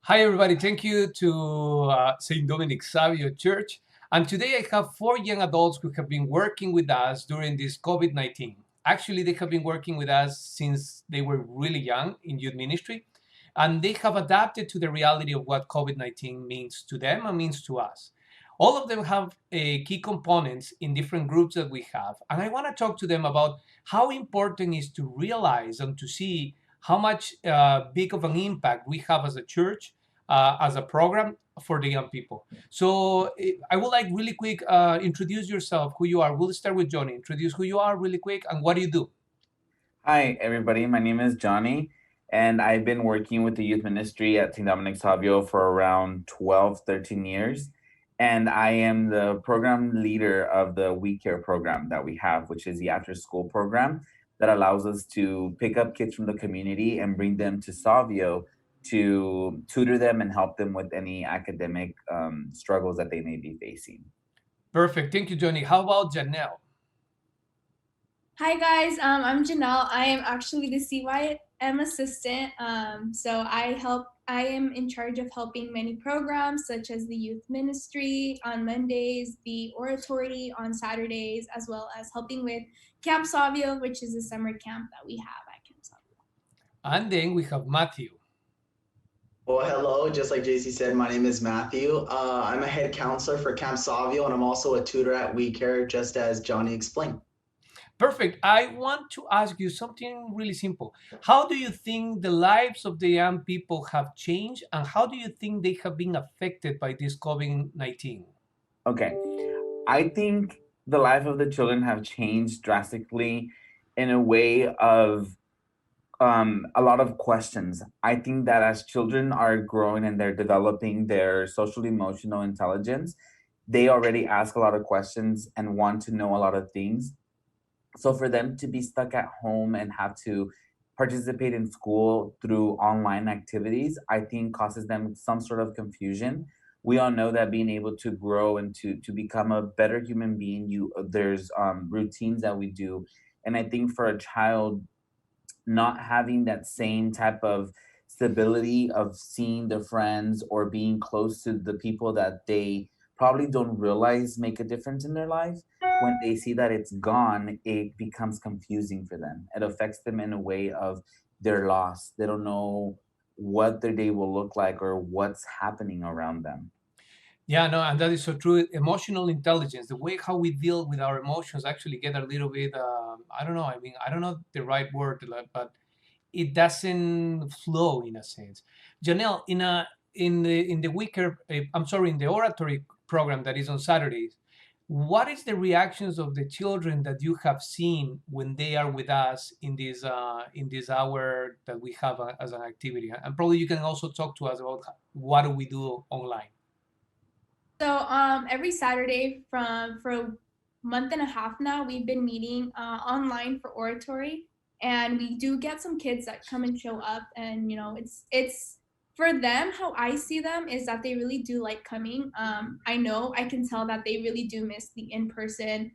Hi, everybody. Thank you to St. Dominic Savio Church. And today I have four young adults who have been working with us during this COVID 19. Actually, they have been working with us since they were really young in youth ministry. And they have adapted to the reality of what COVID 19 means to them and means to us. All of them have key components in different groups that we have. And I want to talk to them about how important it is to realize and to see how much big of an impact we have as a church, as a program for the young people. So I would like really quick, introduce yourself, who you are. We'll start with Johnny. Introduce who you are really quick and what do you do? Hi, everybody. My name is Johnny, and I've been working with the youth ministry at St. Dominic Savio for around 12, 13 years. And I am the program leader of the We Care program that we have, which is the after school program that allows us to pick up kids from the community and bring them to Savio to tutor them and help them with any academic struggles that they may be facing. Perfect. Thank you, Johnny. How about Janelle? Hi guys, I'm Janelle. I am actually the CYM assistant. I am in charge of helping many programs such as the youth ministry on Mondays, the oratory on Saturdays, as well as helping with Camp Savio, which is a summer camp that we have at Camp Savio. And then we have Matthew. Well, hello. Just like JC said, my name is Matthew. I'm a head counselor for Camp Savio, and I'm also a tutor at We Care, just as Johnny explained. Perfect. I want to ask you something really simple. How do you think the lives of the young people have changed, and how do you think they have been affected by this COVID 19? Okay. I think the life of the children have changed drastically in a way of a lot of questions. I think that as children are growing and they're developing their social emotional intelligence, they already ask a lot of questions and want to know a lot of things. So for them to be stuck at home and have to participate in school through online activities, I think causes them some sort of confusion. We all know that being able to grow and to become a better human being, you there's routines that we do, and I think for a child not having that same type of stability of seeing their friends or being close to the people that they probably don't realize make a difference in their life, when they see that it's gone, it becomes confusing for them. It affects them in a way of they're lost. They don't know what their day will look like or what's happening around them. Yeah, no, and that is so true. Emotional intelligence, the way how we deal with our emotions, actually get a little bit. I don't know. I mean, I don't know the right word, but it doesn't flow in a sense. Janelle, in the weaker, I'm sorry, in the oratory program that is on Saturdays, what is the reactions of the children that you have seen when they are with us in this hour that we have as an activity? And probably you can also talk to us about what do we do online. So every Saturday for a month and a half now, we've been meeting online for oratory, and we do get some kids that come and show up, and it's for them. How I see them is that they really do like coming. I know I can tell that they really do miss the in person,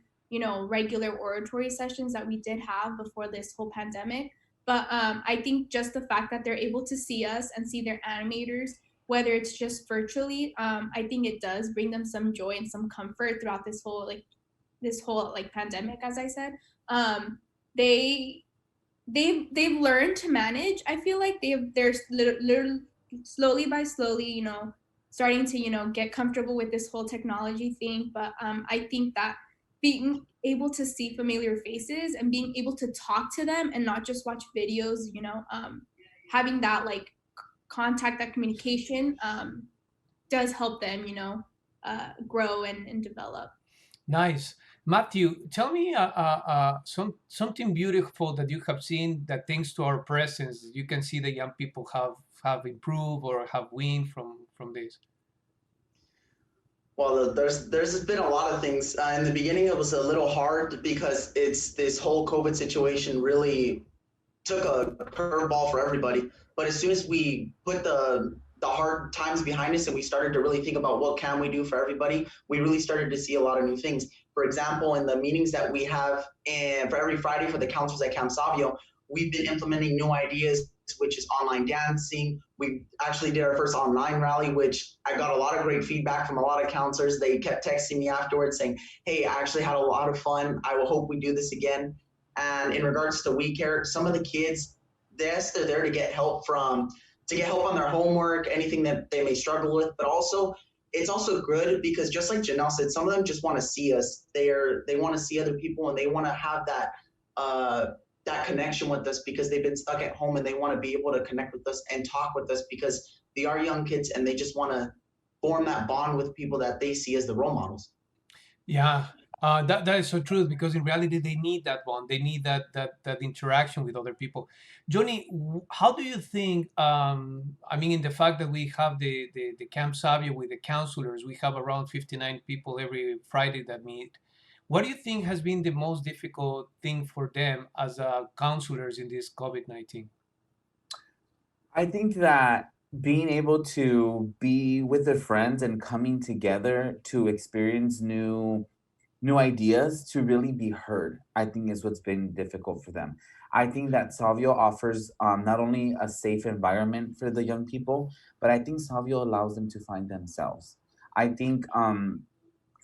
regular oratory sessions that we did have before this whole pandemic. But I think just the fact that they're able to see us and see their animators, whether it's just virtually, I think it does bring them some joy and some comfort throughout this whole pandemic. As I said, um, they they've learned to manage. I feel like they're little slowly by slowly, starting to get comfortable with this whole technology thing. But I think that being able to see familiar faces and being able to talk to them and not just watch videos, having that like contact, that communication, does help them, grow and develop. Nice. Matthew, tell me something beautiful that you have seen that thanks to our presence, you can see the young people have improved or have win from this. Well, there's been a lot of things. In the beginning, it was a little hard because it's this whole COVID situation really took a curveball for everybody. But as soon as we put the hard times behind us and we started to really think about what can we do for everybody, we really started to see a lot of new things. For example, in the meetings that we have and for every Friday for the counselors at Camp Savio, we've been implementing new ideas which is online dancing. We actually did our first online rally, which I got a lot of great feedback from a lot of counselors. They kept texting me afterwards saying, hey, I actually had a lot of fun. I will hope we do this again. And in regards to We Care, some of the kids, yes, they're there to get help on their homework, anything that they may struggle with, but also it's also good because just like Janelle said, some of them just want to see us. They want to see other people and they want to have that connection with us because they've been stuck at home and they want to be able to connect with us and talk with us because they are young kids and they just want to form that bond with people that they see as the role models. Yeah, that is so true because in reality they need that bond. They need that interaction with other people. Johnny, how do you think? I mean, in the fact that we have the Camp Savio with the counselors, we have around 59 people every Friday that meet. What do you think has been the most difficult thing for them as counselors in this COVID-19? I think that being able to be with their friends and coming together to experience new ideas, to really be heard, I think is what's been difficult for them. I think that Savio offers not only a safe environment for the young people, but I think Savio allows them to find themselves. I think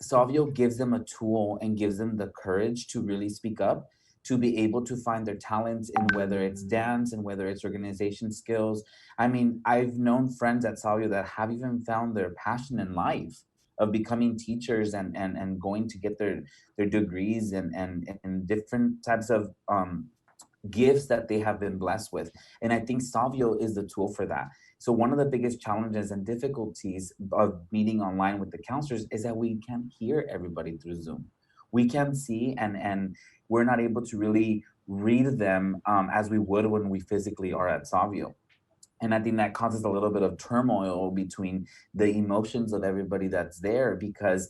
Savio gives them a tool and gives them the courage to really speak up, to be able to find their talents in whether it's dance and whether it's organization skills. I mean, I've known friends at Savio that have even found their passion in life of becoming teachers and going to get their degrees and different types of gifts that they have been blessed with. And I think Savio is the tool for that. So one of the biggest challenges and difficulties of meeting online with the counselors is that we can't hear everybody through Zoom. We can't see and we're not able to really read them as we would when we physically are at Savio. And I think that causes a little bit of turmoil between the emotions of everybody that's there because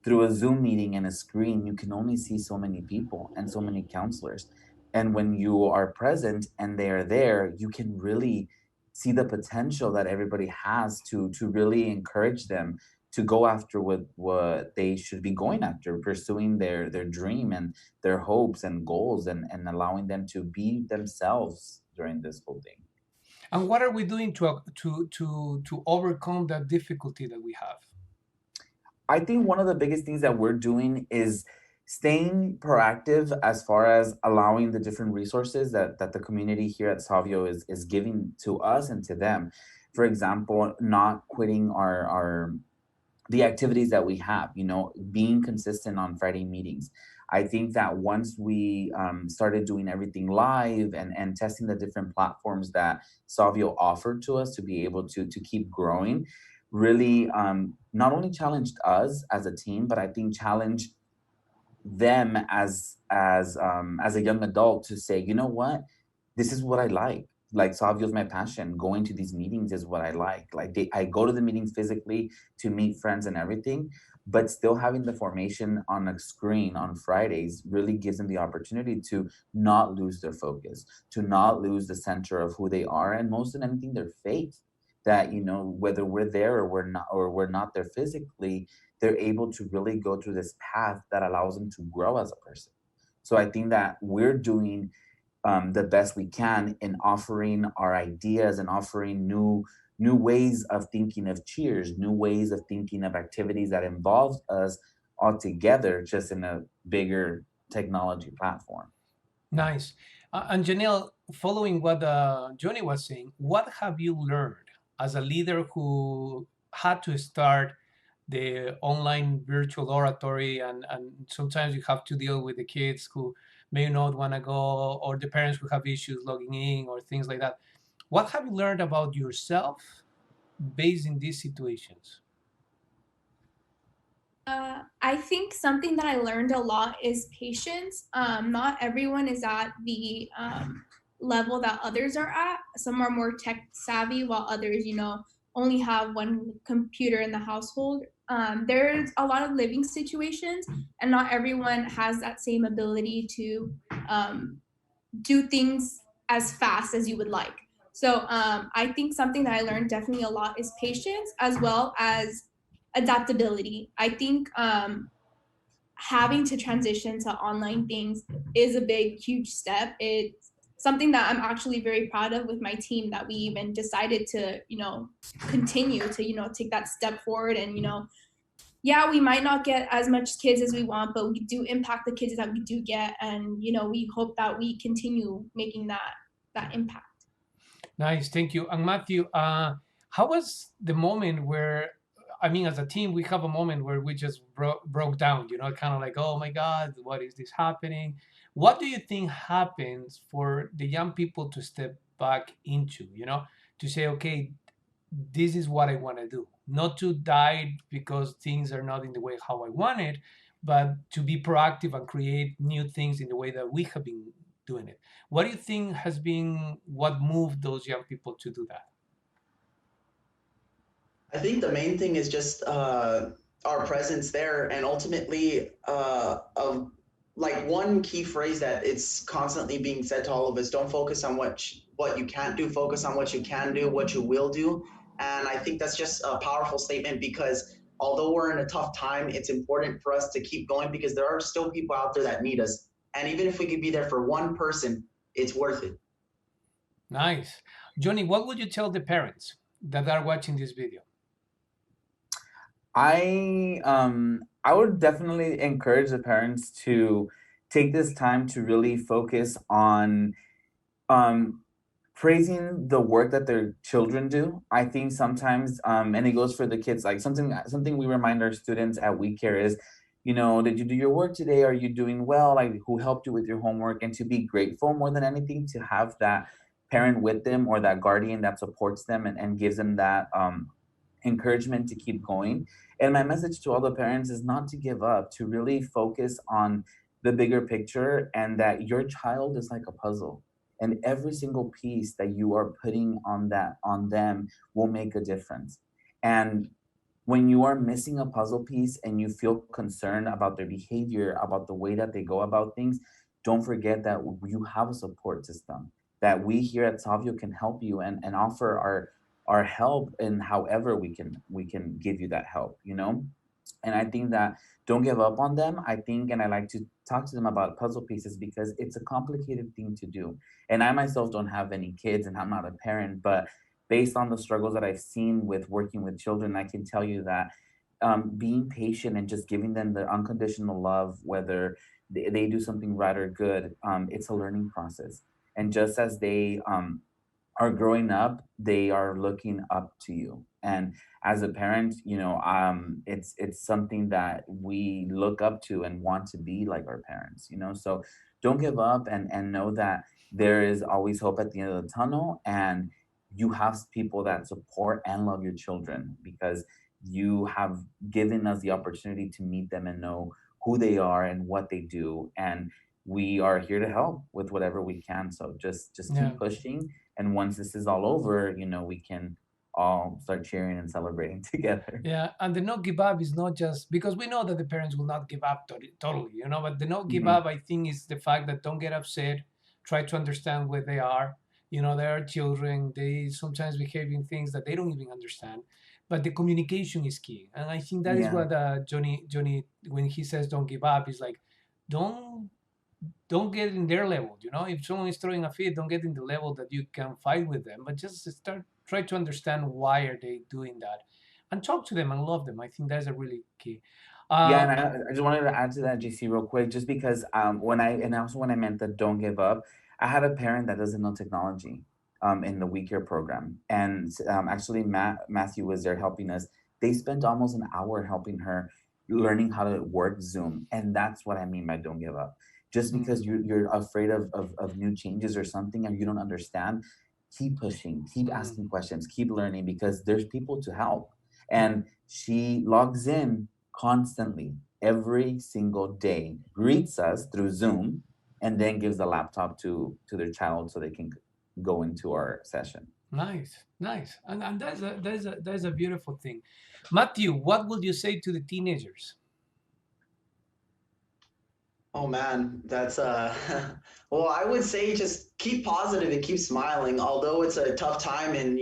through a Zoom meeting and a screen, you can only see so many people and so many counselors. And when you are present and they are there, you can really see the potential that everybody has to really encourage them to go after what they should be going after, pursuing their dream and their hopes and goals and allowing them to be themselves during this whole thing. And what are we doing to overcome that difficulty that we have? I think one of the biggest things that we're doing is staying proactive as far as allowing the different resources that the community here at Savio is giving to us and to them. For example, not quitting our the activities that we have, being consistent on Friday meetings. I think that once we started doing everything live and testing the different platforms that Savio offered to us to be able to keep growing, really not only challenged us as a team, but I think challenged them as a young adult to say, you know what, this is what I like. Like Savio's my passion. Going to these meetings is what I like. I go to the meetings physically to meet friends and everything, but still having the formation on a screen on Fridays really gives them the opportunity to not lose their focus, to not lose the center of who they are, and most than anything, their faith. That whether we're there or we're not there physically, they're able to really go through this path that allows them to grow as a person. So I think that we're doing the best we can in offering our ideas and offering new ways of thinking of cheers, new ways of thinking of activities that involves us all together, just in a bigger technology platform. Nice. And Janelle, following what Johnny was saying, what have you learned as a leader who had to start the online virtual oratory and sometimes you have to deal with the kids who may not want to go or the parents who have issues logging in or things like that. What have you learned about yourself based in these situations? I think something that I learned a lot is patience. Not everyone is at the level that others are at. Some are more tech savvy, while others, only have one computer in the household. There's a lot of living situations, and not everyone has that same ability to do things as fast as you would like. So I think something that I learned definitely a lot is patience as well as adaptability. I think having to transition to online things is a big, huge step. It's something that I'm actually very proud of with my team, that we even decided to, continue to, take that step forward. And, yeah, we might not get as much kids as we want, but we do impact the kids that we do get. And, we hope that we continue making that impact. Nice, thank you. And Matthew, how was the moment where, I mean, as a team, we have a moment where we just broke down, kind of like, oh my God, what is this happening? What do you think happens for the young people to step back into, to say, okay, this is what I want to do, not to die because things are not in the way how I want it, but to be proactive and create new things in the way that we have been doing it. What do you think has been what moved those young people to do that? I think the main thing is just our presence there, and ultimately, like one key phrase that it's constantly being said to all of us: don't focus on what you can't do, focus on what you can do, what you will do. And I think that's just a powerful statement, because although we're in a tough time, it's important for us to keep going, because there are still people out there that need us. And even if we could be there for one person, it's worth it. Nice. Johnny, what would you tell the parents that are watching this video? I would definitely encourage the parents to take this time to really focus on um praising the work that their children do. I think sometimes, and it goes for the kids, like something we remind our students at We Care is, did you do your work today? Are you doing well? Like, who helped you with your homework? And to be grateful more than anything, to have that parent with them, or that guardian that supports them, and gives them that encouragement to keep going. And my message to all the parents is not to give up, to really focus on the bigger picture, and that your child is like a puzzle, and every single piece that you are putting on them will make a difference. And when you are missing a puzzle piece and you feel concerned about their behavior, about the way that they go about things, don't forget that you have a support system, that we here at Savio can help you, and offer our help in however we can give you that help. And I think that don't give up on them. I think, and I like to talk to them about puzzle pieces, because it's a complicated thing to do. And I myself don't have any kids, and I'm not a parent, but based on the struggles that I've seen with working with children, I can tell you that being patient and just giving them the unconditional love, whether they do something right or good, it's a learning process. And just as they are growing up, they are looking up to you. And as a parent, it's something that we look up to and want to be like our parents. So don't give up, and know that there is always hope at the end of the tunnel, and you have people that support and love your children, because you have given us the opportunity to meet them and know who they are and what they do. And we are here to help with whatever we can. So just Yeah. keep pushing, and once this is all over, we can all start cheering and celebrating together. Yeah, and the not give up is not just because we know that the parents will not give up totally, but the not give Mhm. up, I think, is the fact that don't get upset, try to understand where they are. They are children, they sometimes behave in things that they don't even understand, but the communication is key. And I think that is Yeah. what Johnny, when he says don't give up, is like, don't don't get in their level. If someone is throwing a fit, don't get in the level that you can fight with them, but just try to understand why are they doing that, and talk to them and love them. I think that's a really key. Yeah, uh and I just wanted to add to that, JC, real quick, just because when I meant that don't give up, I had a parent that doesn't know technology in the We Care program, and actually Matthew was there helping us. They spent almost an hour helping her learning how to work Zoom, and that's what I mean by don't give up. Just because you're afraid of new changes or something, and you don't understand, keep pushing, keep mm, asking questions, keep learning, because there's people to help. And she logs in constantly every single day, greets us through Zoom, and then gives the laptop to their child so they can go into our session. nice, and that's a beautiful thing. Matthew, what would you say to the teenagers? Oh man, that's well, I would say just keep positive and keep smiling. Although it's a tough time, and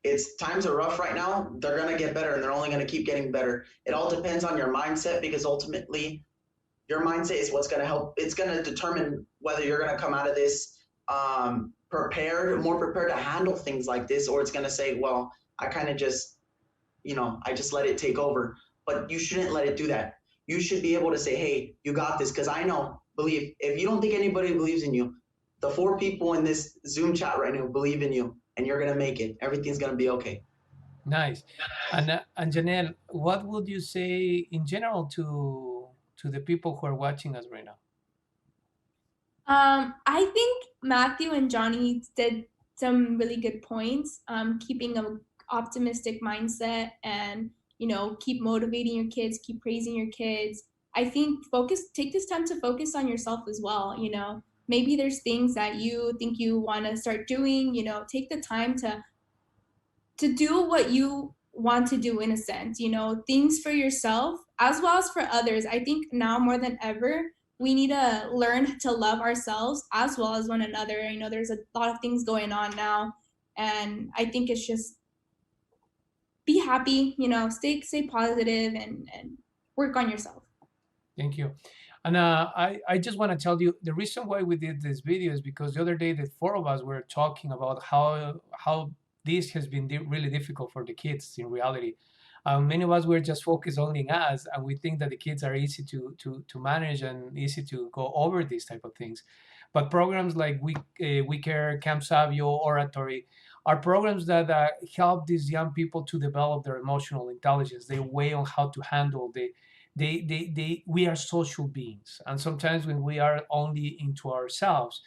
it's times are rough right now, they're gonna get better, and they're only gonna keep getting better. It all depends on your mindset, because ultimately your mindset is what's gonna help. It's gonna determine whether you're gonna come out of this more prepared to handle things like this, or it's going to say, well, I kind of just, I just let it take over. But you shouldn't let it do that. You should be able to say, hey, you got this. Because I know, believe, if you don't think anybody believes in you, the 4 people in this Zoom chat right now believe in you, and you're going to make it. Everything's going to be okay. Nice. And Janelle, what would you say in general to the people who are watching us right now? I think Matthew and Johnny did some really good points. Keeping an optimistic mindset and keep motivating your kids, keep praising your kids. I think take this time to focus on yourself as well. Maybe there's things that you think you want to start doing. Take the time to do what you want to do in a sense, things for yourself as well as for others. I think now more than ever, we need to learn to love ourselves as well as one another. There's a lot of things going on now, and I think it's just be happy, stay positive and work on yourself. Thank you. And I just want to tell you the reason why we did this video is because the other day the four of us were talking about how this has been really difficult for the kids in reality. Many of us were just focused only on us, and we think that the kids are easy to manage and easy to go over these type of things. But programs like We Care, Camp Savio, Oratory are programs that help these young people to develop their emotional intelligence, their way on how to handle we are social beings, and sometimes when we are only into ourselves,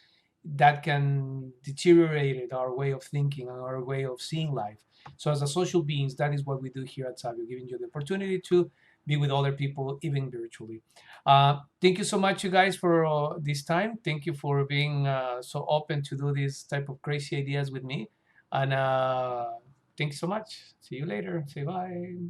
that can deteriorate our way of thinking and our way of seeing life. So as a social beings, that is what we do here at Savio, giving you the opportunity to be with other people, even virtually. Thank you so much, you guys, for this time. Thank you for being so open to do this type of crazy ideas with me, and thank you so much. See you later. Say bye.